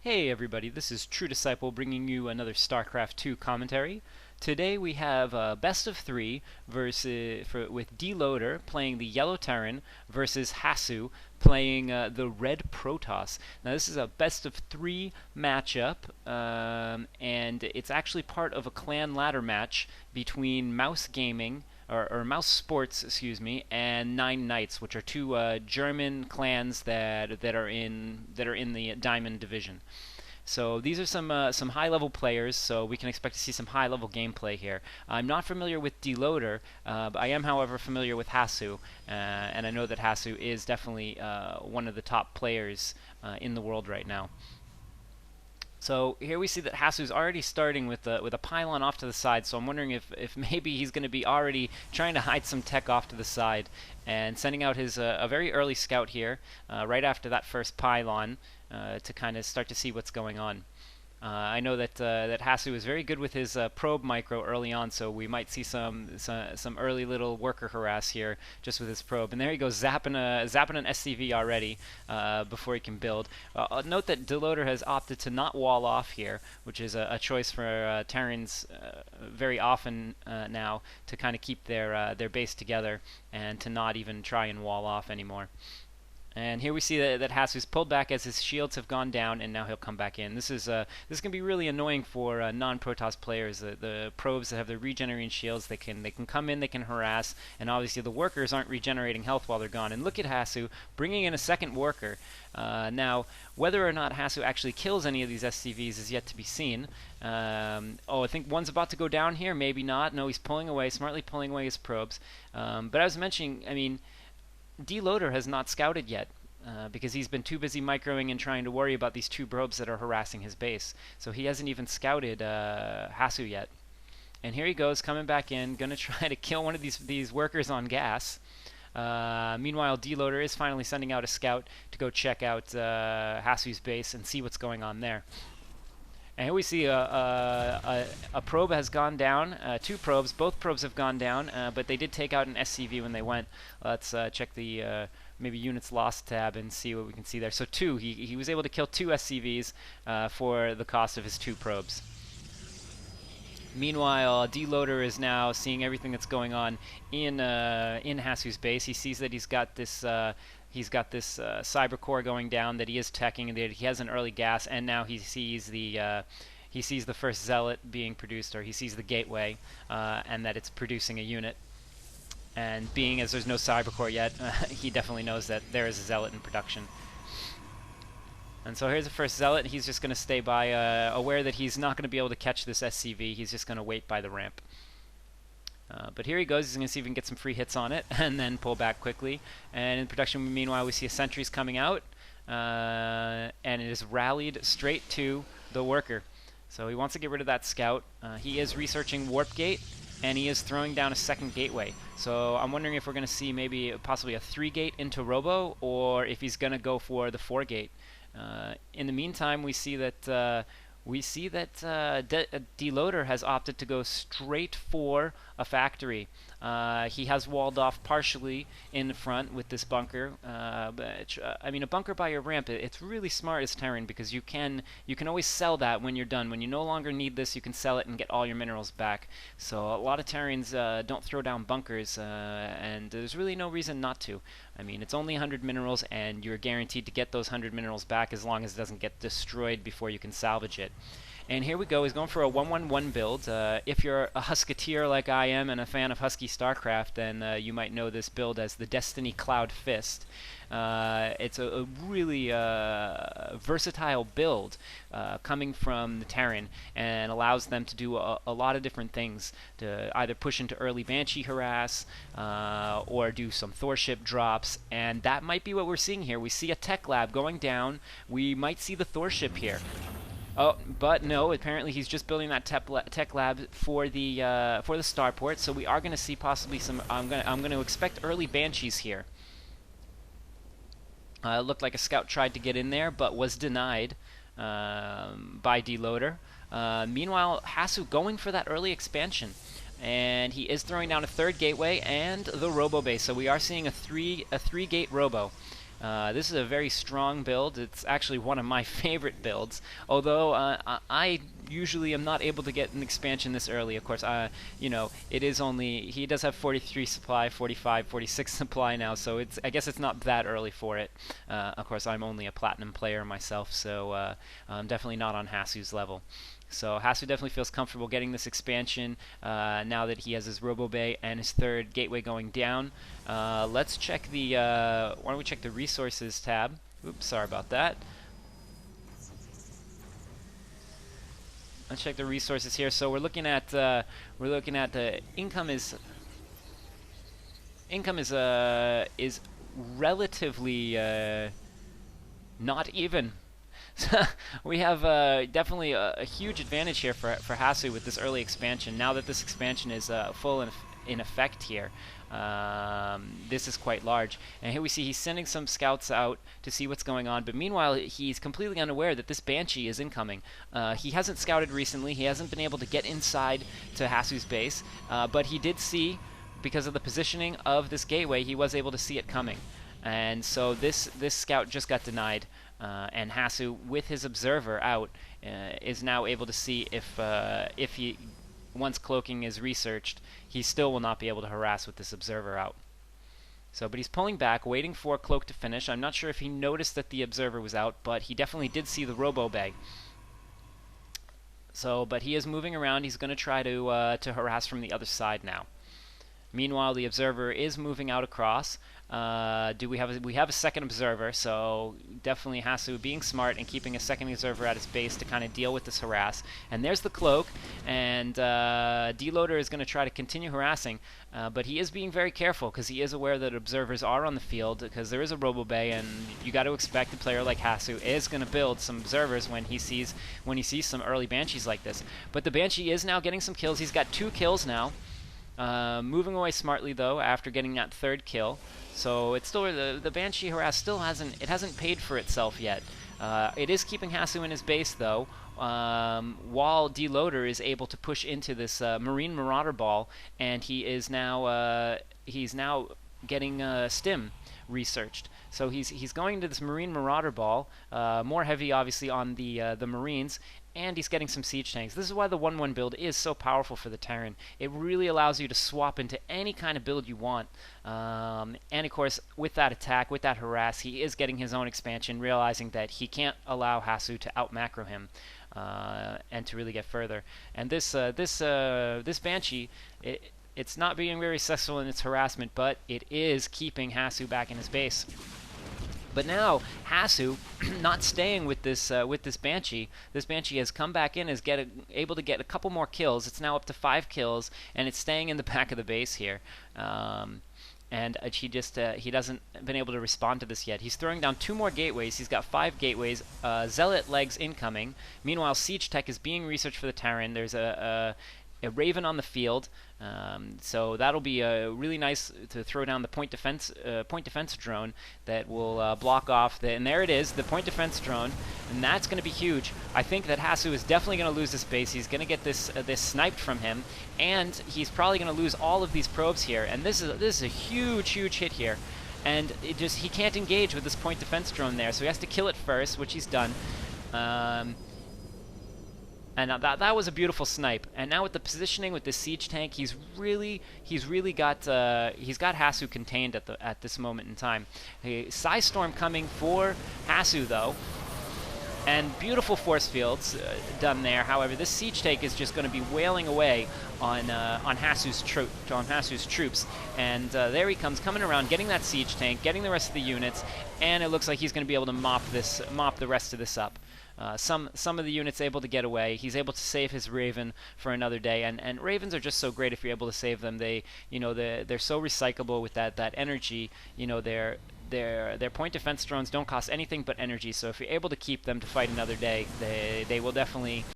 Hey everybody, this is True Disciple bringing you another Starcraft 2 commentary. Today we have a best of three with DeLoAdEr playing the Yellow Terran versus Hasu playing the Red Protoss. Now this is a best of three matchup, and it's actually part of a clan ladder match between Mouse Gaming or Mouse Sports, excuse me, and Nine Knights, which are two German clans that are in the Diamond division. So these are some high-level players, so we can expect to see some high-level gameplay here. I'm not familiar with DeLoAdEr, but I am, however, familiar with Hasu, and I know that Hasu is definitely one of the top players in the world right now. So here we see that Hasu's already starting with a pylon off to the side, so I'm wondering if maybe he's going to be already trying to hide some tech off to the side and sending out his a very early scout here right after that first pylon to kind of start to see what's going on. I know that Hasu is very good with his probe micro early on, so we might see some early little worker harass here just with his probe. And there he goes, zapping an SCV already before he can build. Note that DeLoAdEr has opted to not wall off here, which is a choice for Terrans very often now to kind of keep their base together and to not even try and wall off anymore. And here we see that Hasu's pulled back as his shields have gone down, and now he'll come back in. This is going to be really annoying for non-Protoss players. The probes that have the regenerating shields, they can come in, they can harass, and obviously the workers aren't regenerating health while they're gone. And look at Hasu bringing in a second worker. Now, whether or not Hasu actually kills any of these SCVs is yet to be seen. I think one's about to go down here. Maybe not. No, he's pulling away, smartly pulling away his probes. But I was mentioning, I mean, DeLoAdEr has not scouted yet because he's been too busy microing and trying to worry about these two probes that are harassing his base. So he hasn't even scouted Hasu yet. And here he goes, coming back in, going to try to kill one of these workers on gas. Meanwhile, DeLoAdEr is finally sending out a scout to go check out Hasu's base and see what's going on there. And here we see a probe has gone down, two probes. Both probes have gone down, but they did take out an SCV when they went. Let's check the maybe units lost tab and see what we can see there. So two, he was able to kill two SCVs for the cost of his two probes. Meanwhile, DeLoAdEr is now seeing everything that's going on in Hasu's base. He sees that he's got this cyber core going down that he is teching, and that he has an early gas, and now he sees the first zealot being produced, or he sees the gateway, and that it's producing a unit. And being as there's no cyber core yet, he definitely knows that there is a zealot in production. And so here's the first zealot. He's just going to stay by, aware that he's not going to be able to catch this SCV. He's just going to wait by the ramp. But here he goes. He's going to see if he can get some free hits on it and then pull back quickly. And in production, meanwhile, we see a sentry's coming out, and it is rallied straight to the worker. So he wants to get rid of that scout. He is researching Warp Gate, and he is throwing down a second gateway. So I'm wondering if we're going to see maybe possibly a 3-gate into Robo, or if he's going to go for the 4-gate. In the meantime, we see that DeLoAdEr has opted to go straight for a factory. He has walled off partially in the front with this bunker. I mean, a bunker by your ramp, it's really smart as Terran, because you can always sell that when you're done. When you no longer need this, you can sell it and get all your minerals back. So a lot of Terrans don't throw down bunkers, and there's really no reason not to. I mean, it's only 100 minerals, and you're guaranteed to get those 100 minerals back as long as it doesn't get destroyed before you can salvage it. And here we go. He's going for a 1-1-1 build. If you're a Husketeer like I am and a fan of Husky Starcraft, then you might know this build as the Destiny Cloud Fist. It's a really versatile build coming from the Terran, and allows them to do a lot of different things, to either push into early Banshee harass or do some Thor ship drops, and that might be what we're seeing here. We see a tech lab going down. We might see the Thor ship here. Oh, but no, apparently he's just building that tech lab for the starport, so we are going to see possibly some, I'm going to expect early Banshees here. Looked like a scout tried to get in there, but was denied by DeLoAdEr. Meanwhile, Hasu going for that early expansion, and he is throwing down a 3rd gateway and the Robo base, so we are seeing a 3-gate Robo. This is a very strong build. It's actually one of my favorite builds, although I usually am not able to get an expansion this early. Of course, you know, it is only, he does have 43 supply, 45, 46 supply now, so I guess it's not that early for it. Of course, I'm only a platinum player myself, so I'm definitely not on Hasu's level. So Hasu definitely feels comfortable getting this expansion now that he has his Robo Bay and his third gateway going down. Let's check the, why don't we check the resources tab. Oops, sorry about that. Let's check the resources here. So we're looking at income is relatively not even. We have definitely a huge advantage here for Hasu with this early expansion. Now that this expansion is full in effect here, this is quite large. And here we see he's sending some scouts out to see what's going on, but meanwhile he's completely unaware that this Banshee is incoming. He hasn't scouted recently, he hasn't been able to get inside to Hasu's base, but he did see, because of the positioning of this gateway, he was able to see it coming. And so this scout just got denied. And Hasu, with his observer out, is now able to see if he, once cloaking is researched, he still will not be able to harass with this observer out. So, but he's pulling back, waiting for cloak to finish. I'm not sure if he noticed that the observer was out, but he definitely did see the Robo Bay. So, but he is moving around. He's going to try to harass from the other side now. Meanwhile, the observer is moving out across. We have a second observer, so definitely Hasu being smart and keeping a second observer at his base to kind of deal with this harass. And there's the cloak, and DeLoAdEr is going to try to continue harassing, but he is being very careful because he is aware that observers are on the field, because there is a Robo Bay, and you got to expect a player like Hasu is going to build some observers when he sees some early Banshees like this. But the Banshee is now getting some kills. He's got 2 kills now. Moving away smartly though after getting that 3rd kill, so it's still the Banshee harass still hasn't paid for itself yet. It is keeping Hasu in his base though, while DeLoAdEr is able to push into this Marine Marauder ball, and he's now getting Stim researched. So he's going to this Marine Marauder ball, more heavy obviously on the Marines, and he's getting some siege tanks. This is why the 1-1 build is so powerful for the Terran. It really allows you to swap into any kind of build you want. And of course, with that attack, with that harass, he is getting his own expansion, realizing that he can't allow Hasu to out-macro him and to really get further. And this Banshee, it's not being very successful in its harassment, but it is keeping Hasu back in his base. But now Hasu, not staying with this Banshee. This Banshee has come back in, is able to get a couple more kills. It's now up to 5 kills, and it's staying in the back of the base here. And he doesn't been able to respond to this yet. He's throwing down 2 more gateways. He's got 5 gateways. Zealot legs incoming. Meanwhile, siege tech is being researched for the Terran. There's a Raven on the field, so that'll be really nice to throw down the point defense drone that will block off and there it is, the point defense drone, and that's going to be huge. I think that Hasu is definitely going to lose this base. He's going to get this sniped from him, and he's probably going to lose all of these probes here. And this is a huge hit here, and he can't engage with this point defense drone there, so he has to kill it first, which he's done. And that was a beautiful snipe. And now with the positioning with the siege tank, he's really got Hasu contained at this moment in time. Psystorm coming for Hasu though, and beautiful force fields done there. However, this siege tank is just going to be wailing away on Hasu's troops. And there he comes, coming around, getting that siege tank, getting the rest of the units, and it looks like he's going to be able to mop the rest of this up. Some of the units able to get away. He's able to save his Raven for another day, and Ravens are just so great if you're able to save them. They're so recyclable with that energy. Their point defense drones don't cost anything but energy. So if you're able to keep them to fight another day, they will definitely